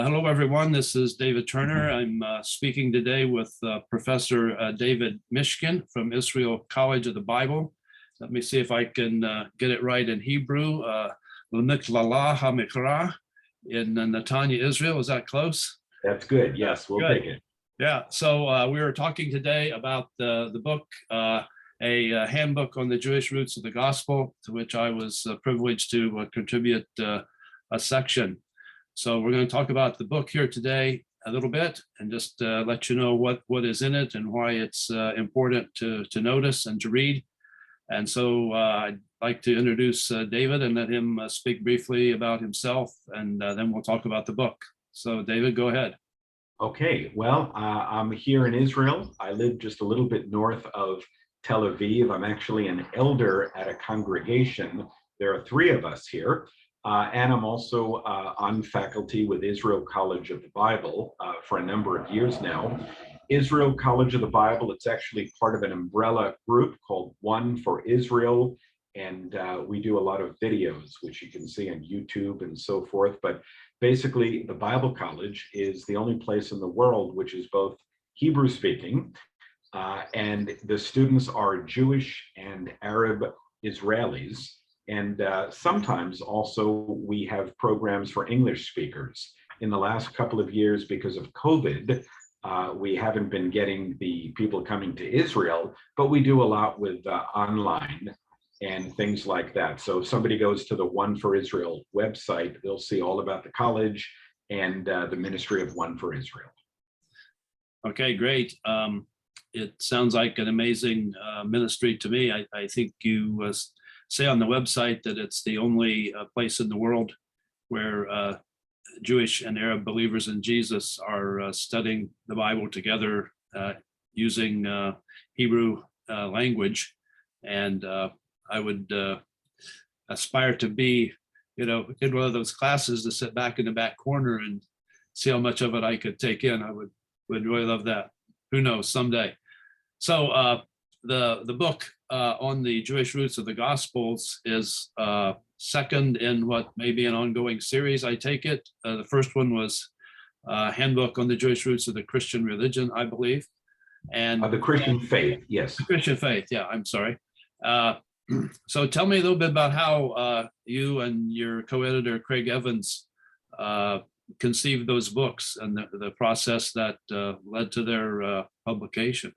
Hello, everyone. This is David Turner. I'm speaking today with Professor David Mishkin from Israel College of the Bible. Let me see if I can get it right in Hebrew. L'miklala HaMikra in Netanya, Israel. Is that close? That's good. Yes, we'll take it. Yeah. So we were talking today about the book, a handbook on the Jewish roots of the gospel, to which I was privileged to contribute a section. So we're going to talk about the book here today a little bit and just let you know what is in it and why it's important to notice and to read. And so I'd like to introduce David and let him speak briefly about himself, and then we'll talk about the book. So David, go ahead. Okay, well, I'm here in Israel. I live just a little bit north of Tel Aviv. I'm actually an elder at a congregation. There are 3 of us here. And I'm also on faculty with Israel College of the Bible for a number of years now. Israel College of the Bible, it's actually part of an umbrella group called One for Israel. And we do a lot of videos, which you can see on YouTube and so forth. But basically, the Bible College is the only place in the world which is both Hebrew speaking, and the students are Jewish and Arab Israelis. And sometimes also we have programs for English speakers. In the last couple of years, because of COVID, we haven't been getting the people coming to Israel, but we do a lot with online and things like that. So if somebody goes to the One for Israel website, they'll see all about the college and the ministry of One for Israel. Okay, great. It sounds like an amazing ministry to me. I think you say on the website that it's the only place in the world where Jewish and Arab believers in Jesus are studying the Bible together using Hebrew language. And I would aspire to be, in one of those classes, to sit back in the back corner and see how much of it I could take in. I would really love that. Who knows, someday. So the book on the Jewish roots of the Gospels is second in what may be an ongoing series, I take it. The first one was Handbook on the Jewish roots of the Christian religion, I believe. And the Christian faith, yes. The Christian faith, yeah, I'm sorry. So tell me a little bit about how you and your co-editor, Craig Evans, conceived those books and the process that led to their publication.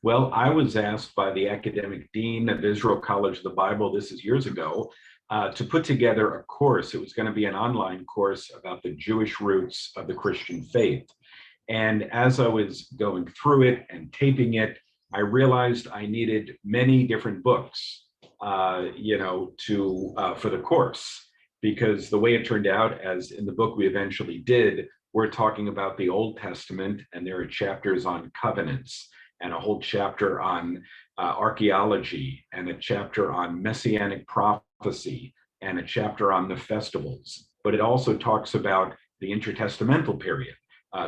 Well, I was asked by the academic dean of Israel College of the Bible, this is years ago, to put together a course. It was going to be an online course about the Jewish roots of the Christian faith. And as I was going through it and taping it, I realized I needed many different books, for the course, because the way it turned out, as in the book we eventually did, we're talking about the Old Testament, and there are chapters on covenants, and a whole chapter on archaeology, and a chapter on messianic prophecy, and a chapter on the festivals. But it also talks about the intertestamental period,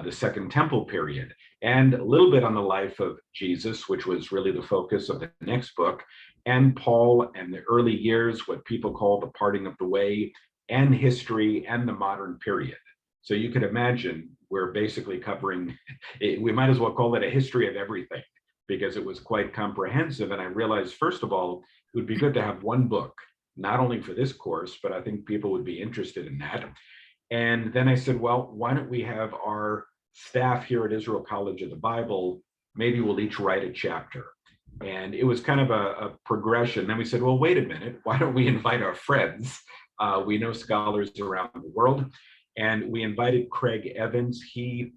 the Second Temple period, and a little bit on the life of Jesus, which was really the focus of the next book, and Paul and the early years, what people call the parting of the way, and history and the modern period. So you can imagine we're basically covering, we might as well call it a history of everything, because it was quite comprehensive. And I realized, first of all, it would be good to have one book, not only for this course, but I think people would be interested in that. And then I said, well, why don't we have our staff here at Israel College of the Bible, maybe we'll each write a chapter. And it was kind of a progression. Then we said, well, wait a minute, why don't we invite our friends? We know scholars around the world. And we invited Craig Evans. He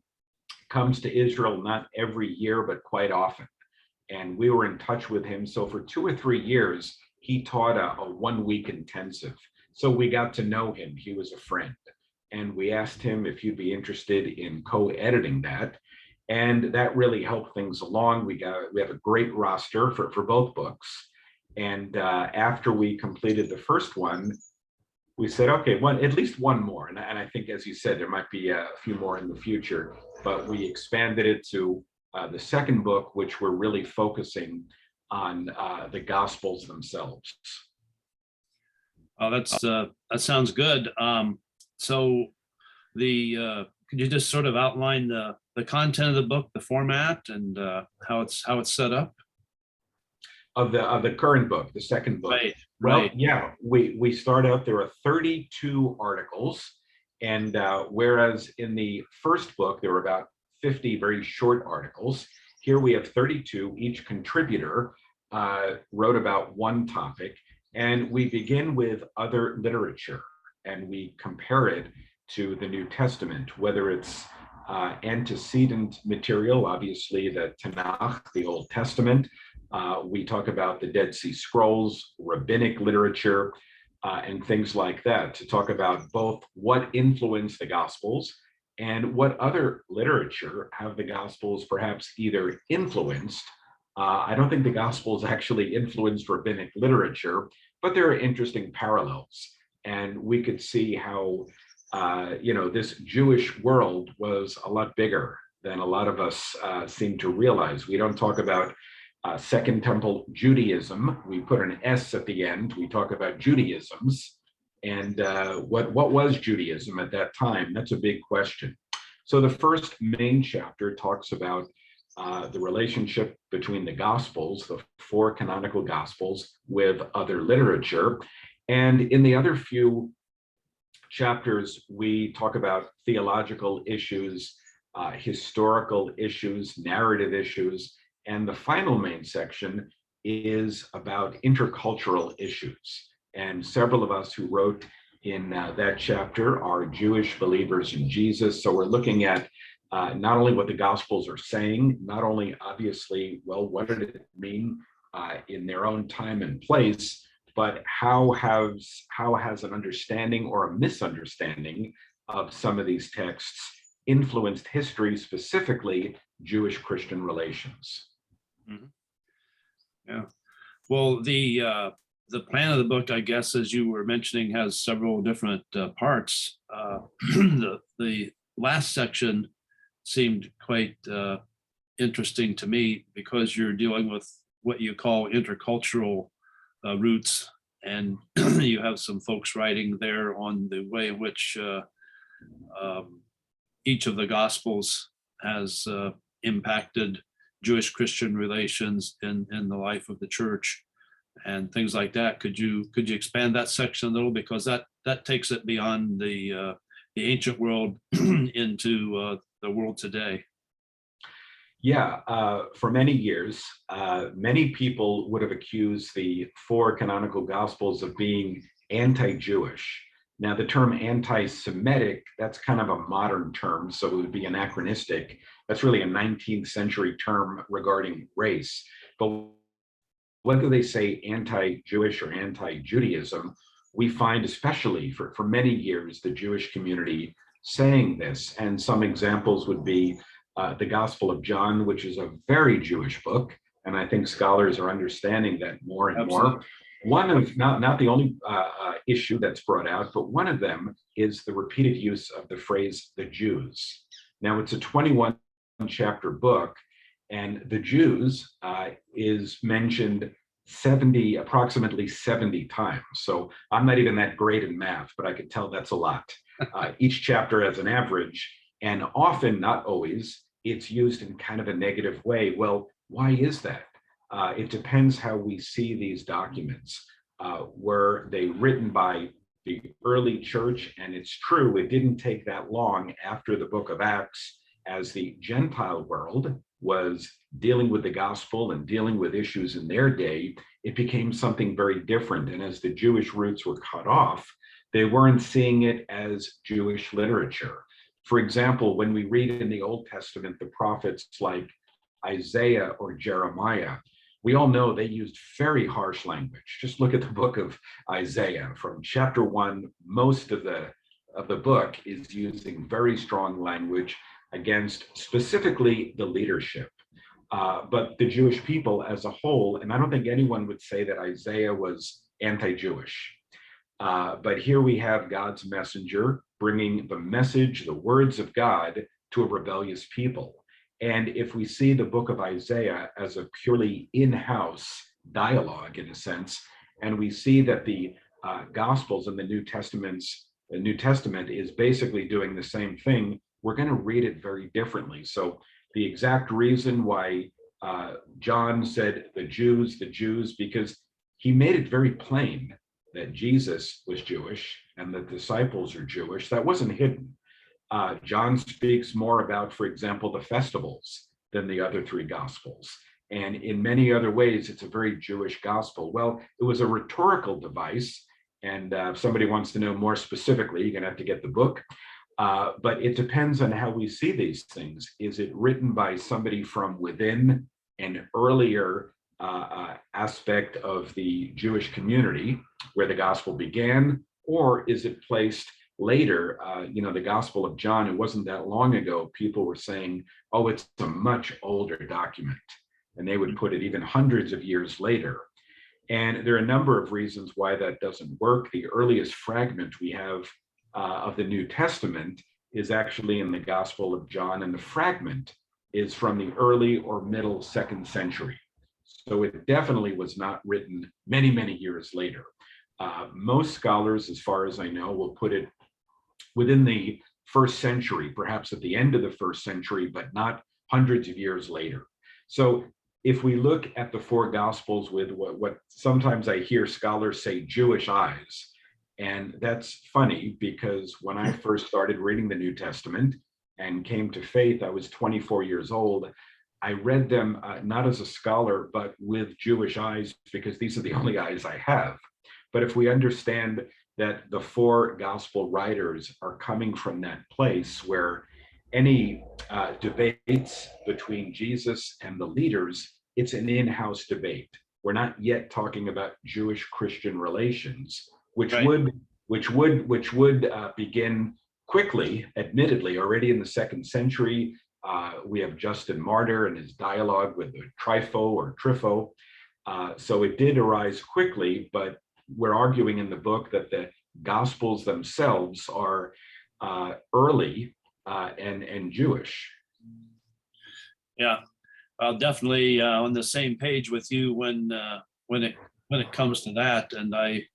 comes to Israel not every year, but quite often. And we were in touch with him. So for 2 or 3 years, he taught a 1-week intensive. So we got to know him. He was a friend. And we asked him if he'd be interested in co-editing that. And that really helped things along. We have a great roster for both books. And after we completed the first one, we said, okay, at least one more. And I think, as you said, there might be a few more in the future, but we expanded it to the second book, which we're really focusing on the Gospels themselves. Oh, that sounds good. So could you just sort of outline the content of the book, the format, and how it's set up? Of the current book, the second book. Right, Well, right. yeah, we start out, there are 32 articles, and whereas in the first book there were about 50 very short articles, here we have 32. Each contributor wrote about one topic, and we begin with other literature, and we compare it to the New Testament, whether it's antecedent material, obviously the Tanakh, the Old Testament. We talk about the Dead Sea Scrolls, rabbinic literature, and things like that, to talk about both what influenced the Gospels and what other literature have the Gospels perhaps either influenced. I don't think the Gospels actually influenced rabbinic literature, but there are interesting parallels. And we could see how this Jewish world was a lot bigger than a lot of us seem to realize. We don't talk about Second Temple Judaism. We put an S at the end. We talk about Judaisms. And what was Judaism at that time? That's a big question. So the first main chapter talks about the relationship between the Gospels, the 4 canonical Gospels, with other literature. And in the other few chapters, we talk about theological issues, historical issues, narrative issues, and the final main section is about intercultural issues. And several of us who wrote in that chapter are Jewish believers in Jesus. So we're looking at not only what the Gospels are saying, not only obviously, well, what did it mean in their own time and place, but how has an understanding or a misunderstanding of some of these texts influenced history, specifically Jewish-Christian relations. Mm-hmm. Yeah. Well, the plan of the book, I guess, as you were mentioning, has several different parts. The last section seemed quite interesting to me because you're dealing with what you call intercultural roots, and you have some folks writing there on the way in which each of the Gospels has impacted Jewish-Christian relations in the life of the church and things like that. Could you expand that section a little, because that takes it beyond the ancient world into the world today? Yeah, for many years, many people would have accused the 4 canonical Gospels of being anti-Jewish. Now, the term anti-Semitic, that's kind of a modern term, so it would be anachronistic. That's really a 19th century term regarding race. But whether they say anti-Jewish or anti-Judaism, we find, especially for many years, the Jewish community saying this. And some examples would be the Gospel of John, which is a very Jewish book, and I think scholars are understanding that more and more. One of, not the only issue that's brought out, but one of them is the repeated use of the phrase "the Jews." Now, it's a 21 chapter book, and the Jews is mentioned approximately 70 times. So I'm not even that great in math, but I could tell that's a lot. Each chapter has an average, and often, not always, it's used in kind of a negative way. Well, why is that? It depends how we see these documents. Were they written by the early church? And it's true, it didn't take that long after the book of Acts, as the Gentile world was dealing with the gospel and dealing with issues in their day, it became something very different. And as the Jewish roots were cut off, they weren't seeing it as Jewish literature. For example, when we read in the Old Testament the prophets like Isaiah or Jeremiah, we all know they used very harsh language. Just look at the book of Isaiah. From chapter 1, most of the book is using very strong language against specifically the leadership. But the Jewish people as a whole, and I don't think anyone would say that Isaiah was anti-Jewish. But here we have God's messenger bringing the message, the words of God to a rebellious people. And if we see the book of Isaiah as a purely in-house dialogue, in a sense, and we see that the Gospels and the New Testaments the New Testament is basically doing the same thing, we're going to read it very differently. So the exact reason why John said the Jews, because he made it very plain that Jesus was Jewish and the disciples are Jewish. That wasn't hidden. John speaks more about, for example, the festivals than the other three gospels. And in many other ways, it's a very Jewish gospel. Well, it was a rhetorical device. And if somebody wants to know more specifically, you're going to have to get the book. But it depends on how we see these things. Is it written by somebody from within an earlier aspect of the Jewish community where the gospel began, or is it placed later? The Gospel of John, it wasn't that long ago, people were saying, oh, it's a much older document. And they would put it even hundreds of years later. And there are a number of reasons why that doesn't work. The earliest fragment we have of the New Testament is actually in the Gospel of John, and the fragment is from the early or middle 2nd century. So it definitely was not written many, many years later. Most scholars, as far as I know, will put it within the 1st century, perhaps at the end of the 1st century, but not hundreds of years later. So if we look at the 4 Gospels with what sometimes I hear scholars say Jewish eyes, and that's funny because when I first started reading the New Testament and came to faith, I was 24 years old. I read them not as a scholar, but with Jewish eyes, because these are the only eyes I have. But if we understand that the 4 Gospel writers are coming from that place where any debates between Jesus and the leaders, it's an in-house debate. We're not yet talking about Jewish-Christian relations, which Right. would begin quickly, admittedly, already in the 2nd century. We have Justin Martyr and his dialogue with the Trypho. So it did arise quickly, but we're arguing in the book that the Gospels themselves are early and Jewish. Yeah, I'll definitely on the same page with you when it comes to that. And I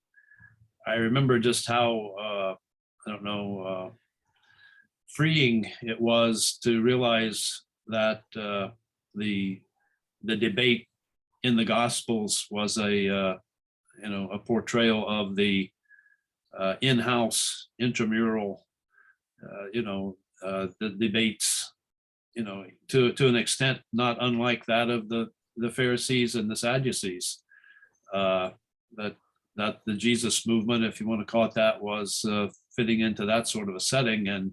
remember just how freeing it was to realize that the debate in the Gospels was a portrayal of the in-house intramural the debates, to an extent not unlike that of the Pharisees and the Sadducees. That the Jesus movement, if you want to call it that, was fitting into that sort of a setting. And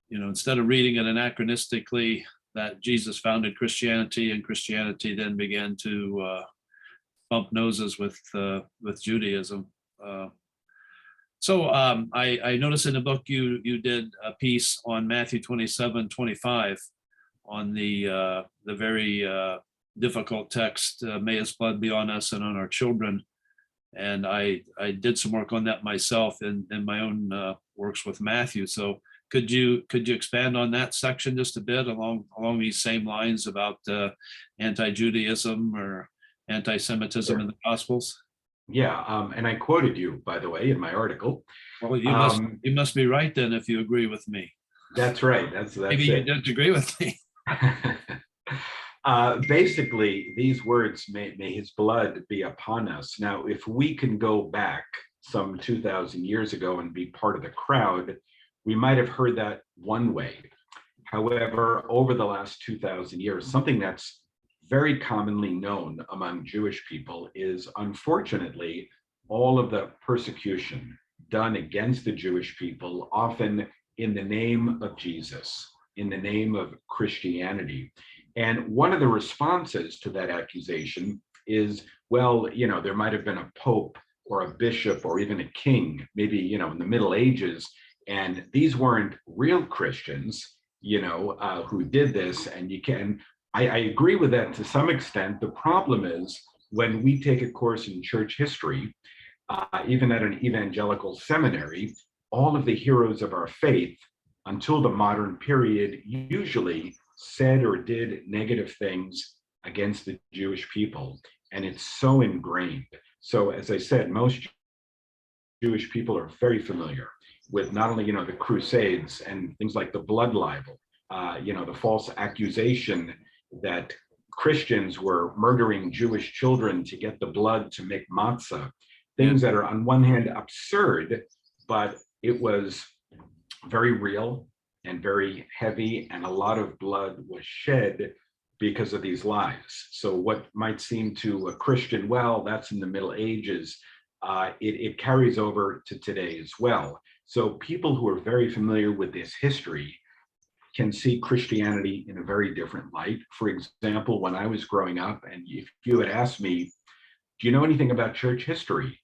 instead of reading it anachronistically, that Jesus founded Christianity and Christianity then began to bump noses with Judaism. So I noticed in the book you did a piece on Matthew 27:25 on the very difficult text, may his blood be on us and on our children. And I did some work on that myself in my own works with Matthew. So could you expand on that section just a bit along these same lines about anti-Judaism or anti-Semitism Sure. in the Gospels? Yeah, and I quoted you, by the way, in my article. Well, you must be right then if you agree with me. That's right. That's Maybe it. you didn't agree with me. Basically, these words, may his blood be upon us. Now, if we can go back some 2,000 years ago and be part of the crowd, we might have heard that one way. However, over the last 2,000 years, something that's very commonly known among Jewish people is, unfortunately, all of the persecution done against the Jewish people, often in the name of Jesus, in the name of Christianity. And one of the responses to that accusation is, well, there might have been a pope or a bishop or even a king, maybe, in the Middle Ages, and these weren't real Christians, who did this. And I agree with that to some extent. The problem is when we take a course in church history, even at an evangelical seminary, all of the heroes of our faith until the modern period usually said or did negative things against the Jewish people. And it's so ingrained. So as I said, most Jewish people are very familiar. with not only, the Crusades and things like the blood libel, the false accusation that Christians were murdering Jewish children to get the blood to make matzah, things that are on one hand absurd, but it was very real and very heavy, and a lot of blood was shed because of these lies. So what might seem to a Christian, well, that's in the Middle Ages, it carries over to today as well. So people who are very familiar with this history can see Christianity in a very different light. For example, when I was growing up, and if you had asked me, do you know anything about church history?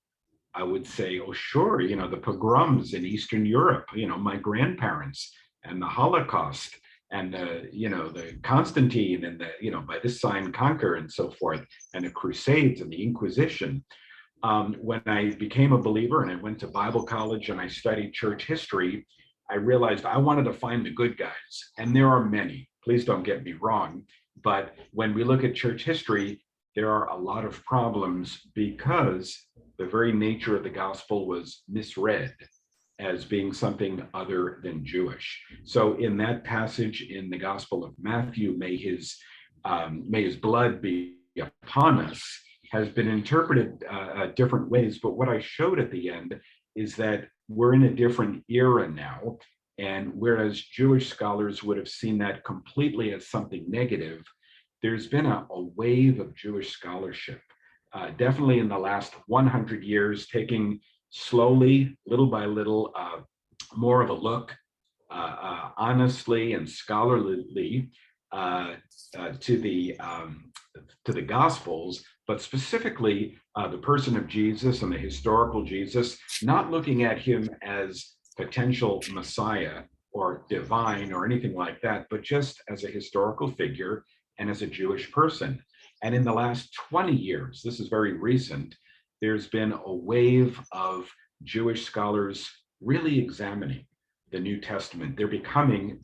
I would say, oh, sure, the pogroms in Eastern Europe, my grandparents, and the Holocaust, and the Constantine, and by this sign conquer, and so forth, and the Crusades and the Inquisition. When I became a believer and I went to Bible college and I studied church history, I realized I wanted to find the good guys, and there are many. Please don't get me wrong, but when we look at church history, there are a lot of problems because the very nature of the gospel was misread as being something other than Jewish. So in that passage in the Gospel of Matthew, may his blood be upon us, has been interpreted different ways. But what I showed at the end is that we're in a different era now. And whereas Jewish scholars would have seen that completely as something negative, there's been a wave of Jewish scholarship, definitely in the last 100 years, taking slowly, little by little, more of a look, honestly and scholarly, to the Gospels, but specifically the person of Jesus and the historical Jesus, not looking at him as potential Messiah or divine or anything like that, but just as a historical figure and as a Jewish person. And in the last 20 years, this is very recent, there's been a wave of Jewish scholars really examining the New Testament. They're becoming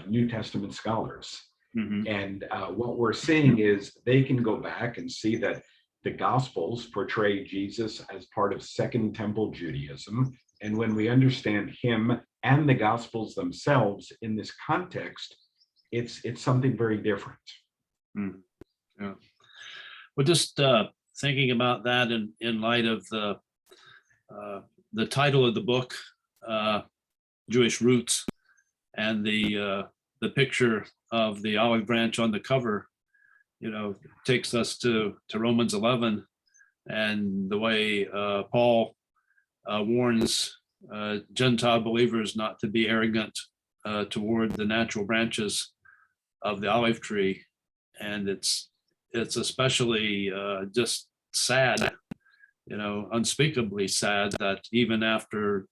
New Testament scholars. Mm-hmm. And what we're seeing is they can go back and see that the Gospels portray Jesus as part of Second Temple Judaism. And when we understand him and the Gospels themselves in this context, it's something very different. Mm. Yeah. Well, just thinking about that in light of the title of the book, Jewish Roots, and the picture of the olive branch on the cover, takes us to Romans 11, and the way Paul warns Gentile believers not to be arrogant toward the natural branches of the olive tree. And it's especially just sad, unspeakably sad, that even after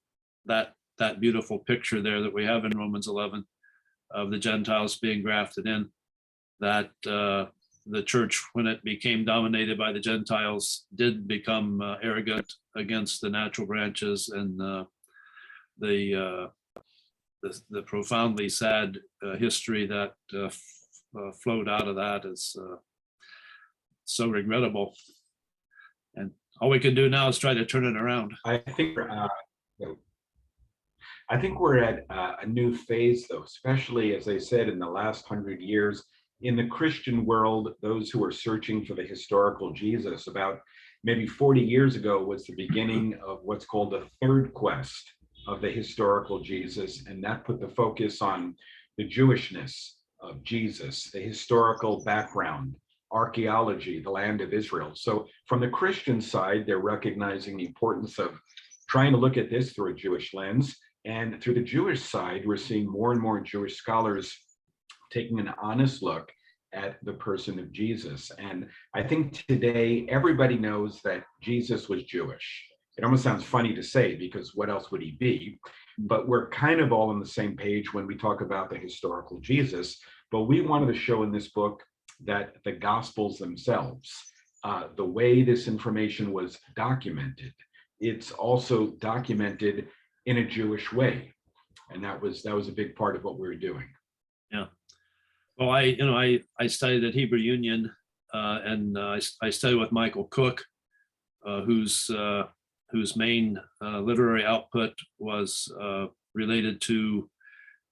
that beautiful picture there that we have in Romans 11 of the Gentiles being grafted in, that the church, when it became dominated by the Gentiles, did become arrogant against the natural branches, and the profoundly sad history that flowed out of that is so regrettable. And all we can do now is try to turn it around. I think we're at a new phase, though, especially, as I said, in the last 100 years. In the Christian world, those who are searching for the historical Jesus, about maybe 40 years ago, was the beginning of what's called the third quest of the historical Jesus. And that put the focus on the Jewishness of Jesus, the historical background, archaeology, the land of Israel. So from the Christian side, they're recognizing the importance of trying to look at this through a Jewish lens. And through the Jewish side, we're seeing more and more Jewish scholars taking an honest look at the person of Jesus. And I think today everybody knows that Jesus was Jewish. It almost sounds funny to say, because what else would he be? But we're kind of all on the same page when we talk about the historical Jesus. But we wanted to show in this book that the Gospels themselves, the way this information was documented, it's also documented in a Jewish way. And that was a big part of what we were doing. Yeah. Well, I studied at Hebrew Union, and I studied with Michael Cook, who's whose main literary output was related to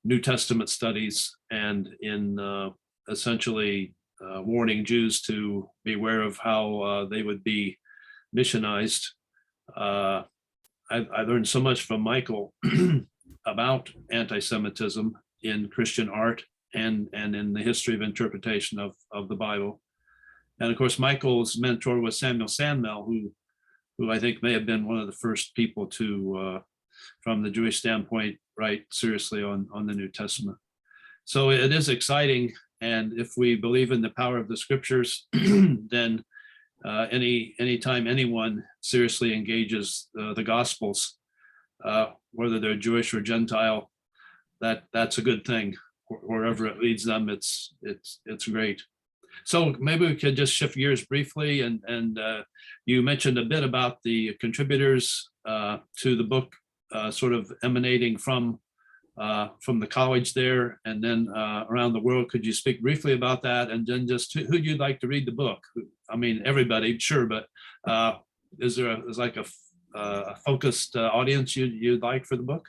New Testament studies and in essentially warning Jews to beware of how they would be missionized. I learned so much from Michael about anti-Semitism in Christian art and in the history of interpretation of the Bible. And of course, Michael's mentor was Samuel Sandmel, who I think may have been one of the first people to, from the Jewish standpoint, write seriously on the New Testament. So it is exciting. And if we believe in the power of the scriptures, then anytime anyone seriously engages the Gospels, whether they're Jewish or Gentile, that's a good thing. Wherever it leads them, it's great. So maybe we could just shift gears briefly, and you mentioned a bit about the contributors to the book, sort of emanating from the college there, and then around the world. Could you speak briefly about that, and then just who'd you like to read the book? I mean, everybody, sure, but is there a focused audience you'd like for the book?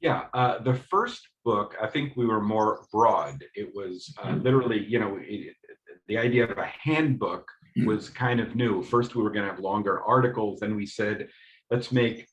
Yeah, the first book, I think we were more broad. It was literally, the idea of a handbook was kind of new. First, we were going to have longer articles. Then we said, let's make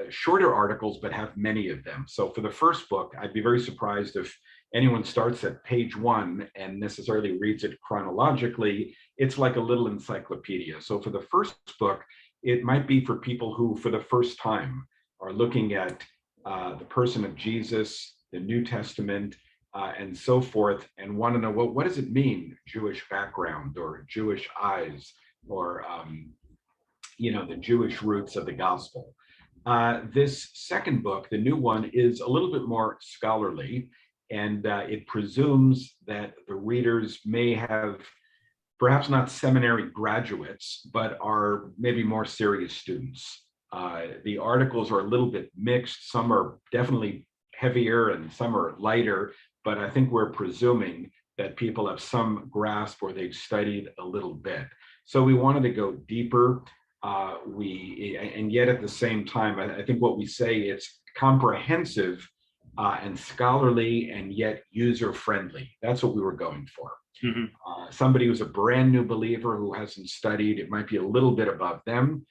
shorter articles, but have many of them. So for the first book, I'd be very surprised if anyone starts at page 1 and necessarily reads it chronologically. It's like a little encyclopedia. So for the first book, it might be for people who, for the first time, are looking at the person of Jesus, the New Testament, and so forth, and want to know, well, what does it mean, Jewish background or Jewish eyes, or the Jewish roots of the gospel. This second book, the new one, is a little bit more scholarly, and it presumes that the readers may have perhaps not seminary graduates, but are maybe more serious students. The articles are a little bit mixed. Some are definitely heavier and some are lighter, but I think we're presuming that people have some grasp or they've studied a little bit. So we wanted to go deeper. And yet at the same time, I think what we say, it's comprehensive and scholarly and yet user-friendly. That's what we were going for. Mm-hmm. Somebody who's a brand new believer who hasn't studied, it might be a little bit above them.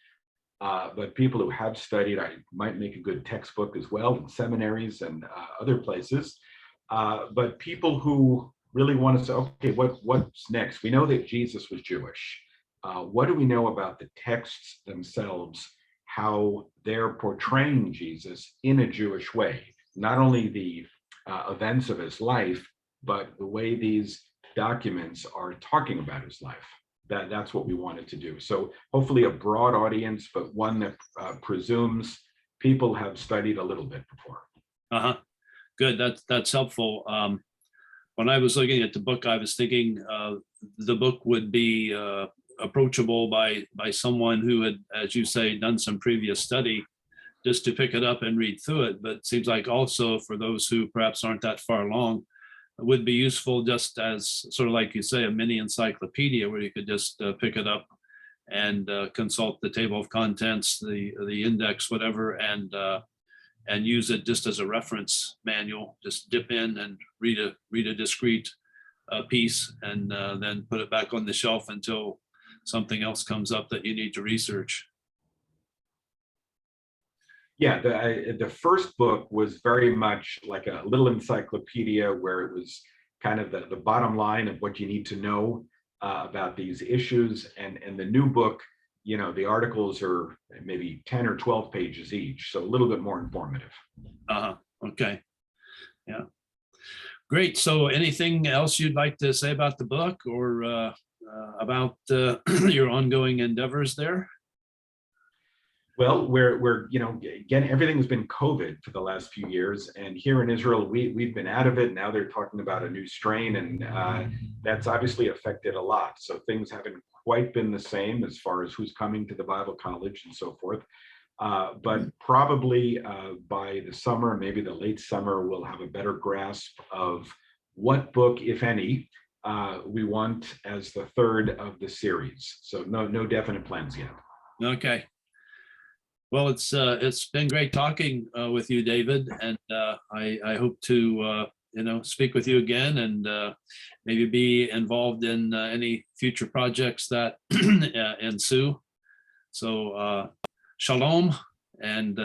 But people who have studied, I might make a good textbook as well in seminaries and other places. But people who really want to say, okay, what's next? We know that Jesus was Jewish. What do we know about the texts themselves, how they're portraying Jesus in a Jewish way? Not only the events of his life, but the way these documents are talking about his life. That's what we wanted to do. So hopefully a broad audience, but one that presumes people have studied a little bit before. Good. That's helpful. When I was looking at the book, I was thinking the book would be approachable by someone who had, as you say, done some previous study, just to pick it up and read through it. But it seems like also for those who perhaps aren't that far along, would be useful just as sort of like you say, a mini encyclopedia where you could just pick it up and consult the table of contents, the index, whatever, and use it just as a reference manual. Just dip in and read a discrete piece, and then put it back on the shelf until something else comes up that you need to research. Yeah, the first book was very much like a little encyclopedia where it was kind of the bottom line of what you need to know about these issues. And the new book, the articles are maybe 10 or 12 pages each, so a little bit more informative. Okay. Yeah. Great. So anything else you'd like to say about the book or about your ongoing endeavors there? Well, we're again, everything's been COVID for the last few years, and here in Israel, we've been out of it. Now they're talking about a new strain, and that's obviously affected a lot. So things haven't quite been the same as far as who's coming to the Bible college and so forth. But probably by the summer, maybe the late summer, we'll have a better grasp of what book, if any, we want as the third of the series. So no definite plans yet. Okay. Well, it's been great talking with you, David, and I hope to speak with you again and maybe be involved in any future projects that ensue. So shalom, and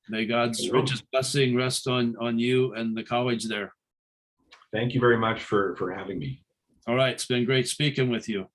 may God's Shalom. richest blessing rest on you and the college there. Thank you very much for having me. All right, it's been great speaking with you.